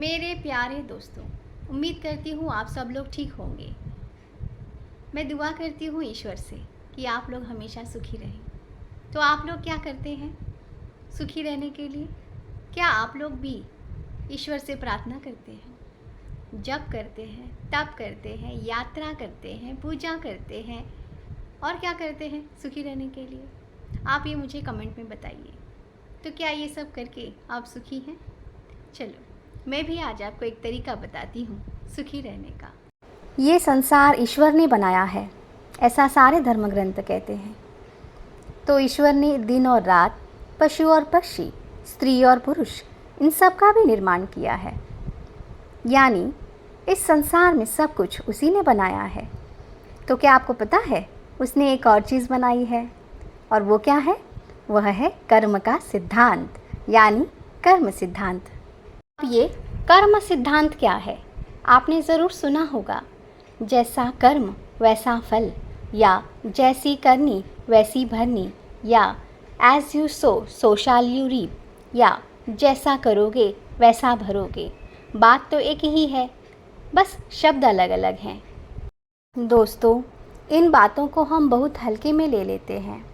मेरे प्यारे दोस्तों, उम्मीद करती हूँ आप सब लोग ठीक होंगे। मैं दुआ करती हूँ ईश्वर से कि आप लोग हमेशा सुखी रहें। तो आप लोग क्या करते हैं सुखी रहने के लिए? क्या आप लोग भी ईश्वर से प्रार्थना करते हैं? जप करते हैं, तप करते हैं, यात्रा करते हैं, पूजा करते हैं और क्या करते हैं सुखी रहने के लिए? आप ये मुझे कमेंट में बताइए। तो क्या ये सब करके आप सुखी हैं? चलो मैं भी आज आपको एक तरीका बताती हूँ सुखी रहने का। ये संसार ईश्वर ने बनाया है, ऐसा सारे धर्म ग्रंथ कहते हैं। तो ईश्वर ने दिन और रात, पशु और पक्षी, स्त्री और पुरुष, इन सब का भी निर्माण किया है। यानी इस संसार में सब कुछ उसी ने बनाया है। तो क्या आपको पता है उसने एक और चीज़ बनाई है, और वो क्या है? वह है कर्म का सिद्धांत, यानी कर्म सिद्धांत। अब ये कर्म सिद्धांत क्या है? आपने ज़रूर सुना होगा, जैसा कर्म वैसा फल, या जैसी करनी वैसी भरनी, या as you sow shall you reap, या जैसा करोगे वैसा भरोगे। बात तो एक ही है, बस शब्द अलग अलग हैं। दोस्तों, इन बातों को हम बहुत हल्के में ले लेते हैं।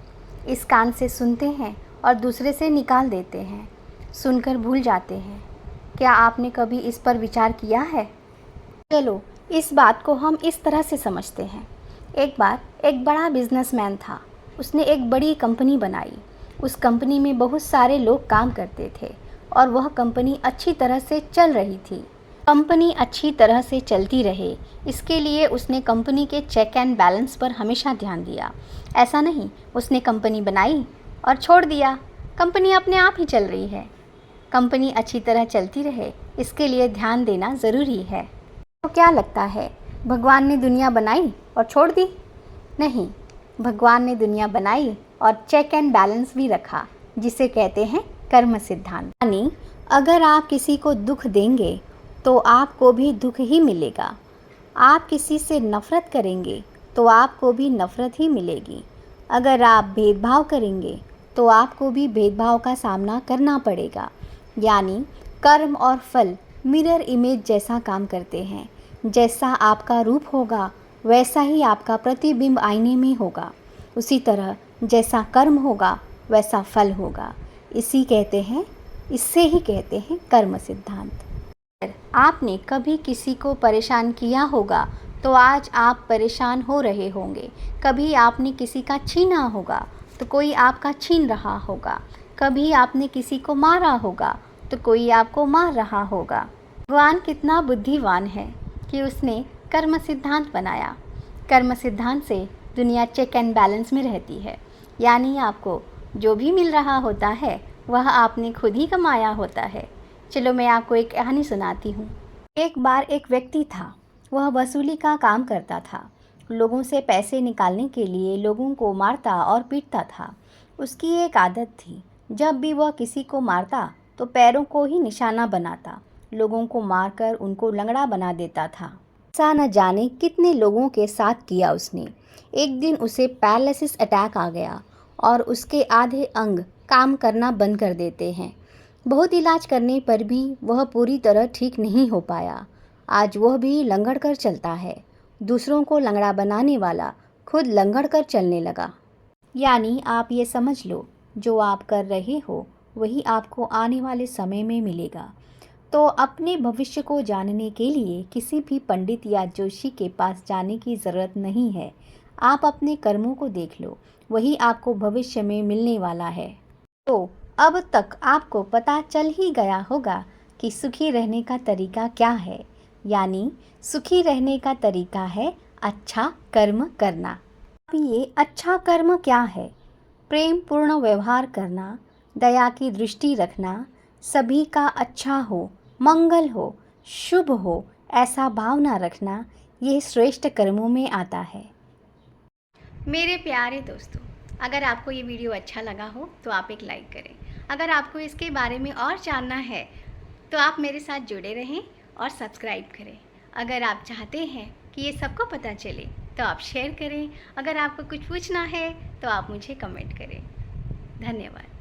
इस कान से सुनते हैं और दूसरे से निकाल देते हैं, सुनकर भूल जाते हैं। क्या आपने कभी इस पर विचार किया है? चलो इस बात को हम इस तरह से समझते हैं। एक बार एक बड़ा बिजनेसमैन था। उसने एक बड़ी कंपनी बनाई। उस कंपनी में बहुत सारे लोग काम करते थे और वह कंपनी अच्छी तरह से चल रही थी। कंपनी अच्छी तरह से चलती रहे, इसके लिए उसने कंपनी के चेक एंड बैलेंस पर हमेशा ध्यान दिया। ऐसा नहीं उसने कंपनी बनाई और छोड़ दिया, कंपनी अपने आप ही चल रही है। कंपनी अच्छी तरह चलती रहे, इसके लिए ध्यान देना ज़रूरी है। तो क्या लगता है भगवान ने दुनिया बनाई और छोड़ दी? नहीं, भगवान ने दुनिया बनाई और चेक एंड बैलेंस भी रखा, जिसे कहते हैं कर्म सिद्धांत। यानी अगर आप किसी को दुख देंगे तो आपको भी दुख ही मिलेगा। आप किसी से नफ़रत करेंगे तो आपको भी नफ़रत ही मिलेगी। अगर आप भेदभाव करेंगे तो आपको भी भेदभाव का सामना करना पड़ेगा। यानी कर्म और फल मिरर इमेज जैसा काम करते हैं। जैसा आपका रूप होगा वैसा ही आपका प्रतिबिंब आईने में होगा। उसी तरह जैसा कर्म होगा वैसा फल होगा। इससे ही कहते हैं कर्म सिद्धांत। अगर आपने कभी किसी को परेशान किया होगा तो आज आप परेशान हो रहे होंगे। कभी आपने किसी का छीना होगा तो कोई आपका छीन रहा होगा। कभी आपने किसी को मारा होगा तो कोई आपको मार रहा होगा। भगवान कितना बुद्धिमान है कि उसने कर्म सिद्धांत बनाया। कर्म सिद्धांत से दुनिया चेक एंड बैलेंस में रहती है। यानी आपको जो भी मिल रहा होता है वह आपने खुद ही कमाया होता है। चलो मैं आपको एक कहानी सुनाती हूँ। एक बार एक व्यक्ति था, वह वसूली का काम करता था। लोगों से पैसे निकालने के लिए लोगों को मारता और पीटता था। उसकी एक आदत थी, जब भी वह किसी को मारता तो पैरों को ही निशाना बनाता, लोगों को मारकर उनको लंगड़ा बना देता था। ऐसा न जाने कितने लोगों के साथ किया उसने। एक दिन उसे पैरालिसिस अटैक आ गया और उसके आधे अंग काम करना बंद कर देते हैं। बहुत इलाज करने पर भी वह पूरी तरह ठीक नहीं हो पाया। आज वह भी लंगड़ कर चलता है। दूसरों को लंगड़ा बनाने वाला खुद लंगड़ कर चलने लगा। यानी आप ये समझ लो, जो आप कर रहे हो वही आपको आने वाले समय में मिलेगा। तो अपने भविष्य को जानने के लिए किसी भी पंडित या जोशी के पास जाने की ज़रूरत नहीं है। आप अपने कर्मों को देख लो, वही आपको भविष्य में मिलने वाला है। तो अब तक आपको पता चल ही गया होगा कि सुखी रहने का तरीका क्या है। यानी सुखी रहने का तरीका है अच्छा कर्म करना। अब ये अच्छा कर्म क्या है? प्रेम पूर्ण व्यवहार करना, दया की दृष्टि रखना, सभी का अच्छा हो, मंगल हो, शुभ हो, ऐसा भावना रखना, ये श्रेष्ठ कर्मों में आता है। मेरे प्यारे दोस्तों, अगर आपको ये वीडियो अच्छा लगा हो तो आप एक लाइक करें। अगर आपको इसके बारे में और जानना है तो आप मेरे साथ जुड़े रहें और सब्सक्राइब करें। अगर आप चाहते हैं कि ये सबको पता चले तो आप शेयर करें। अगर आपको कुछ पूछना है तो आप मुझे कमेंट करें। धन्यवाद।